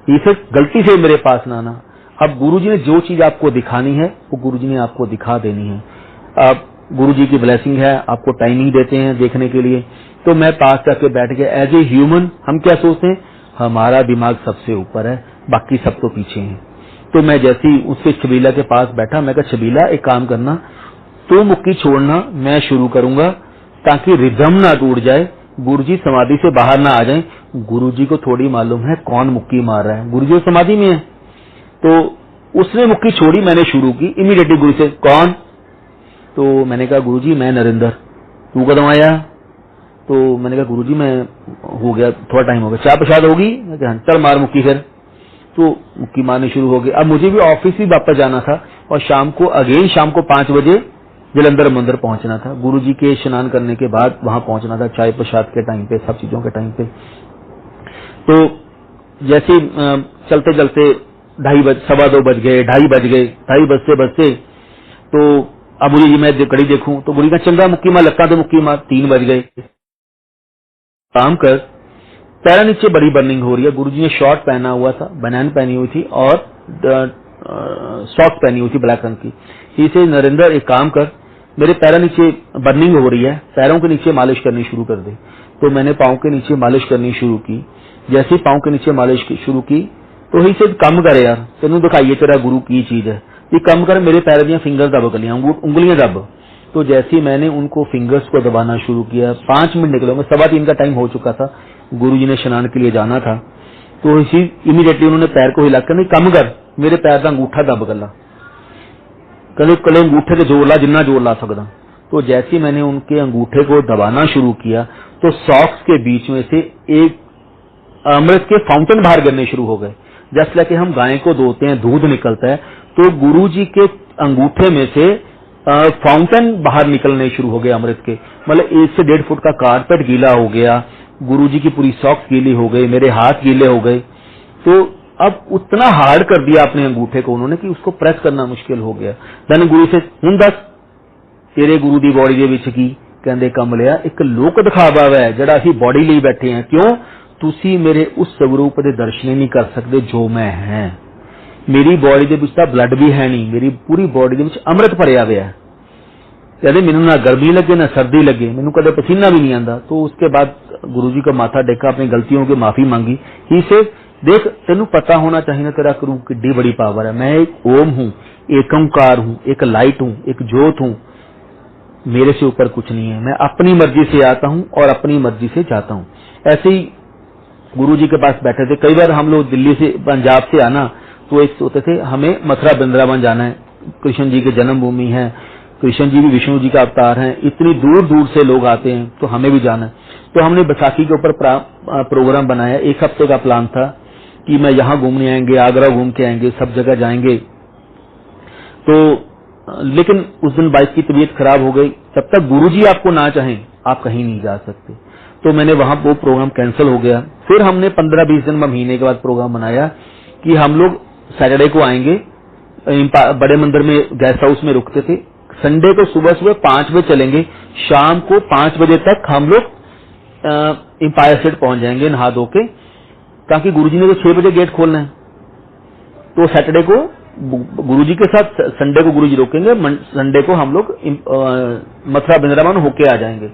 ये सिर्फ गलती से मेरे पास ना आना। अब गुरुजी ने जो चीज आपको दिखानी है वो गुरुजी ने आपको दिखा देनी है। अब गुरुजी की ब्लेसिंग है, आपको टाइमिंग देते हैं देखने के लिए। तो मैं पास जाके बैठ गया। एज ए ह्यूमन हम क्या सोचते हैं, हमारा दिमाग सबसे ऊपर है, बाकी सब तो पीछे हैं। तो मैं जैसे ही उससे छबीला के पास बैठा, मैं कहा छबीला एक काम करना, तू मुक्की छोड़ना, मैं शुरू करूंगा ताकि रिदम ना टूट जाए, गुरुजी समाधि से बाहर ना आ जाएं। गुरुजी को थोड़ी मालूम है कौन मुक्की मार रहा है, गुरुजी समाधि में है। तो उसने मुक्की छोड़ी, मैंने शुरू की। इमीडिएटली गुरु से कौन, तो मैंने कहा गुरुजी मैं नरेंद्र। तू कदम आया, तो मैंने कहा गुरुजी मैं हो गया, थोड़ा टाइम हो गया। चाय प्रसाद होगी, मैं कहा चल मार मुक्की फिर। तो मुक्की मारनी शुरू हो गई। अब मुझे भी ऑफिस ही वापस जाना था और शाम को 5 बजे जलंधर मंदिर पहुंचना था। गुरुजी के स्नान करने के बाद वहां पहुंचना था, चाय प्रसाद के टाइम पे, सब चीजों के टाइम पे। तो जैसे चलते चलते 2:30 बज गए, 2:30 बजते बजते तो अब मुझे मैं घड़ी देखूं तो गुरु का चल रहा मुक्की मार, लगता तो मुक्की मार। 3 बज गए। काम कर, पैरा नीचे बड़ी बर्निंग हो रही है। गुरुजी ने शॉर्ट पहना हुआ था, बनैन पहनी हुई थी और सॉक्स पहनी हुई थी ब्लैक रंग की। इसे नरेंद्र एक काम कर, मेरे पैरा नीचे बर्निंग हो रही है, पैरों के नीचे मालिश करनी शुरू कर दे। तो मैंने पांव के नीचे मालिश करनी शुरू की। जैसे ही पांव के नीचे मालिश शुरू की तो ही से कम करे यार, तेन दिखाइए तेरा गुरु की चीज है, ये कम कर, मेरे पैर दियां फिंगर्स दब गलियां, उंगलियां दब। तो जैसे ही मैंने उनको फिंगर्स को दबाना शुरू किया, 5 मिनट निकले, 3:15 का टाइम हो चुका था, गुरुजी ने स्नान के लिए जाना था। तो इसी इमीडिएटली उन्होंने पैर को हिलाकर नहीं कम कर, मेरे पैर का अंगूठा दब गला, कल कले अंगूठे के जोर ला जिन्ना जोर ला सकता। तो जैसे ही मैंने उनके अंगूठे को दबाना शुरू किया तो सॉक्स के बीच में से एक अमृत के फाउंटेन बाहर गिरने शुरू हो गए। जैसे लाइक हम गाय को धोते हैं, दूध निकलता है, तो गुरुजी के अंगूठे में से फाउंटेन बाहर निकलने शुरू हो गए अमृत के। मतलब 1 से 1.5 फुट का कारपेट गीला हो गया, गुरुजी की पूरी सॉक्स गीली हो गई, मेरे हाथ गीले हो गए। तो अब उतना हार्ड कर दिया अपने अंगूठे को उन्होंने कि उसको प्रेस करना मुश्किल हो गया। मैंने गुरु से हूं दस तेरे गुरु दी बॉडी दे विच की, कहंदे कमलिया एक लोक दिखावा है जड़ा असीं बॉडी ਲਈ बैठे हैं। क्यों, तुसी मेरे उस स्वरूप दे दर्शन नहीं कर सकते जो मैं है। मेरी बॉडी दे विच तां ब्लड भी है नहीं, मेरी पूरी बॉडी दे विच अमृत भरिया हुआ है। कहते मैनू ना गर्मी लगे ना सर्दी लगे, मैनू कदे पसीना भी नहीं आता। तो उसके बाद गुरुजी का माथा टेका, अपनी गलतियों की माफी मांगी। ही से देख तेनू पता होना चाहिए ना तेरा गुरु किड्डी बड़ी पावर है। मैं एक ओम हूं, एक ओंकार हूं, एक लाइट हूं, एक ज्योत हूं, मेरे से ऊपर कुछ नहीं है। मैं अपनी मर्जी से आता हूं और अपनी मर्जी से जाता हूं। ऐसे ही गुरुजी के पास बैठे थे। कई बार हम लोग दिल्ली से पंजाब से आना तो एक सोचते थे हमें मथुरा वृंदावन जाना है, कृष्ण जी की जन्मभूमि है, कृष्ण जी भी विष्णु जी का अवतार हैं, इतनी दूर दूर से लोग आते हैं तो हमें भी जाना है। तो हमने बैसाखी के ऊपर प्रोग्राम बनाया। 1 हफ्ते का प्लान था कि मैं यहाँ घूमने आएंगे, आगरा घूम के आएंगे, सब जगह जाएंगे। तो लेकिन उस दिन बाइक की तबीयत खराब हो गई। जब तक गुरुजी आपको ना चाहें आप कहीं नहीं जा सकते। तो मैंने वहां वो प्रोग्राम कैंसिल हो गया। फिर हमने 15-20 दिन महीने के बाद प्रोग्राम बनाया कि हम लोग सैटरडे को आएंगे, बड़े मंदिर में गेस्ट हाउस में रुकते थे। संडे को सुबह सुबह 5 बजे चलेंगे, शाम को 5 बजे तक हम लोग एम्पायर स्टेट पहुंच जाएंगे नहा धो के, ताकि गुरुजी ने तो 6 बजे गेट खोलना है। तो सैटरडे को गुरुजी के साथ, संडे को गुरुजी रोकेंगे, संडे को हम लोग मथुरा वृंदावन होके आ जाएंगे।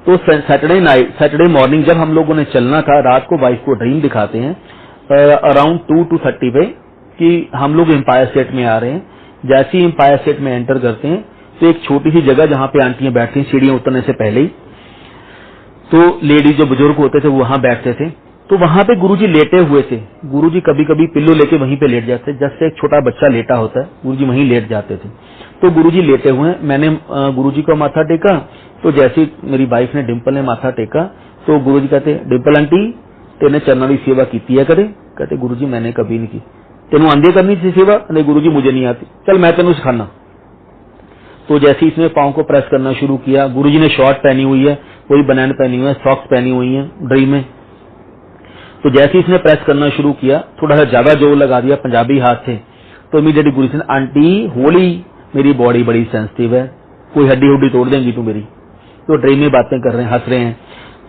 तो सैटरडे मॉर्निंग जब हम लोगों ने चलना था, रात को वाइफ को ड्रीम दिखाते हैं अराउंड 2:30 पे कि हम लोग एम्पायर स्टेट में आ रहे हैं। जैसे ही एम्पायर स्टेट में एंटर करते हैं तो एक छोटी सी जगह जहां पे आंटियां बैठती हैं सीढ़ियां उतरने से पहले ही, तो लेडीज जो बुजुर्ग होते थे वो वहां बैठते थे। तो वहां पे गुरुजी लेटे हुए थे। गुरुजी कभी कभी पिल्लो लेके वहीं पे लेट जाते, जैसे एक छोटा बच्चा लेटा होता है गुरुजी वहीं लेट जाते थे। तो गुरुजी लेटे हुए हैं, मैंने गुरुजी को माथा टेका। तो जैसे मेरी वाइफ ने, डिम्पल ने माथा टेका तो गुरुजी कहते, डिम्पल आंटी तेने चरणों की सेवा की है कदे? कहते गुरुजी मैंने कभी नहीं की। तेनू आंधी करनी थी सेवा? नहीं गुरुजी मुझे नहीं आती, चल मैं तेनू सिखाना। तो जैसे इसने पांव को प्रेस करना शुरू किया, गुरुजी ने शॉर्ट पहनी हुई है, कोई बनैन पहनी हुई है, सॉक्स पहनी हुई है ड्रीम में। तो जैसे इसने प्रेस करना शुरू किया, थोड़ा सा ज्यादा जोर लगा दिया, पंजाबी हाथ से। तो इमीडिएटली गुरुजी ने, आंटी होली मेरी बॉडी बड़ी सेंसिटिव है, कोई हड्डी हुड्डी तोड़ देंगी तू मेरी। तो ड्रीम में बातें कर रहे हैं, हंस रहे हैं।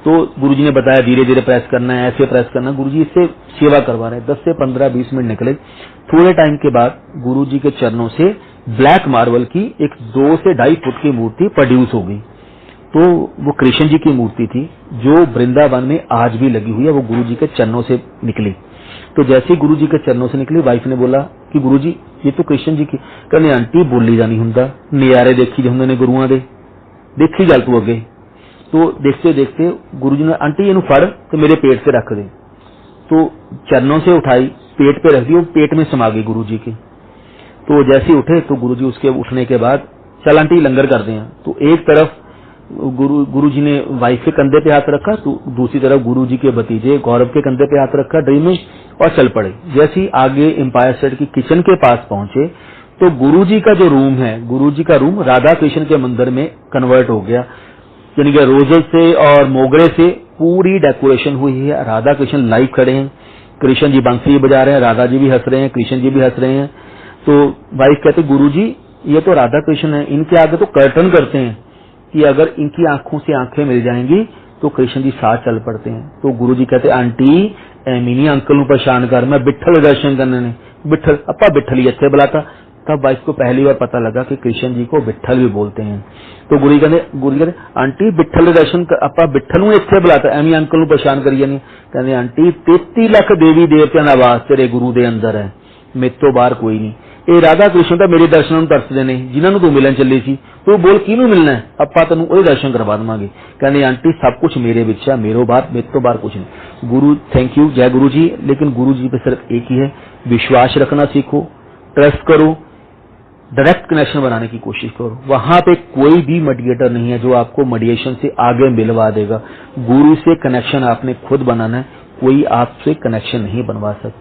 तो गुरुजी ने बताया धीरे धीरे प्रेस करना है, ऐसे प्रेस करना। गुरुजी इससे सेवा करवा रहे हैं। 10 से 15-20 मिनट निकले। थोड़े टाइम के बाद गुरुजी के चरणों से ब्लैक मार्बल की एक 2 से 2.5 फुट की मूर्ति प्रोड्यूस हो गई। तो वो कृष्ण जी की मूर्ति थी जो वृंदावन में आज भी लगी हुई है। वो गुरुजी के चरणों से निकली। तो जैसे ही गुरुजी के चरणों से निकली, वाइफ ने बोला कि गुरुजी ये तो कृष्ण जी की। कहने आंटी बोली जानी हुंदा, नज़ारे देखी जांदे ने गुरुआं दे, देखी चल तू अगे। तो देखते देखते गुरुजी ने आंटी इनू फड़ तो मेरे पेट से रख दे। तो चरणों से उठाई, पेट पे रख दी, वो पेट में समा गई गुरुजी के। तो जैसे उठे तो गुरुजी उसके उठने के बाद चल आंटी लंगर कर दें। तो एक तरफ गुरुजी ने वाइफ के कंधे पे हाथ रखा, तो दूसरी तरफ गुरुजी के भतीजे गौरव के कंधे पे हाथ रखा ड्रीम में और चल पड़े। जैसे ही आगे एम्पायर स्टेट की किचन के पास पहुंचे तो गुरुजी का जो रूम है, गुरुजी का रूम राधा कृष्ण के मंदिर में कन्वर्ट हो गया। यानी कि रोजेस से और मोगरे से पूरी डेकोरेशन हुई है। राधा कृष्ण लाइव खड़े हैं, कृष्ण जी बांसुरी बजा रहे हैं, राधा जी भी हंस रहे हैं, कृष्ण जी भी हंस रहे हैं। तो वाइफ कहते गुरुजी ये तो राधा कृष्ण है, इनके आगे तो कर्टन करते हैं कि अगर इनकी आंखों से आंखें मिल जाएंगी तो कृष्ण जी साथ चल पड़ते हैं। तो गुरुजी कहते आंटी एमिनी अंकल नूं परेशान कर, मैं बिठल दर्शन करने ने। बिठल अपा बिठल ही इत्थे बुलाता। तब वाइफ को पहली बार पता लगा कि कृष्ण जी को बिठल भी बोलते हैं। तो गुरुजी कहते आंटी बिठल दर्शन अपा बिठल नूं इत्थे बुलाता, एवं अंकल नूं परेशान करी जानी। कहते आंटी 33 लाख देवी देवतियां दा वास तेरे गुरु दे अंदर है, मेरे तो बाहर कोई नहीं। ਇਹ ਰਾਧਾ ਕ੍ਰਿਸ਼ਨ ਤਾਂ ਮੇਰੇ ਦਰਸ਼ਨਾਂ ਨੂੰ ਤਰਸਦੇ ਨੇ ਜਿਨ੍ਹਾਂ ਨੂੰ ਤੂੰ ਮਿਲਣ ਚੱਲੀ ਸੀ। ਤੂੰ ਬੋਲ ਕਿਹਨੂੰ ਮਿਲਣਾ ਹੈ, ਆਪਾਂ ਤੈਨੂੰ ਉਹਦੇ ਦਰਸ਼ਨ ਕਰਵਾ ਦੇਵਾਂਗੇ। ਕਹਿੰਦੇ ਆਂਟੀ सब कुछ मेरे विच है, मेरे तो बाहर कुछ नहीं। गुरु थैंक यू, जय गुरु जी। लेकिन गुरु जी पे सिर्फ एक ही है, विश्वास रखना सीखो, ट्रस्ट करो, डायरेक्ट कनेक्शन बनाने की कोशिश करो। वहां पे कोई भी मीडिएटर नहीं है जो आपको मीडिएशन से आगे मिलवा देगा। गुरु से कनेक्शन आपने खुद बनाना है, कोई आपसे कनेक्शन नहीं बनवा सकता।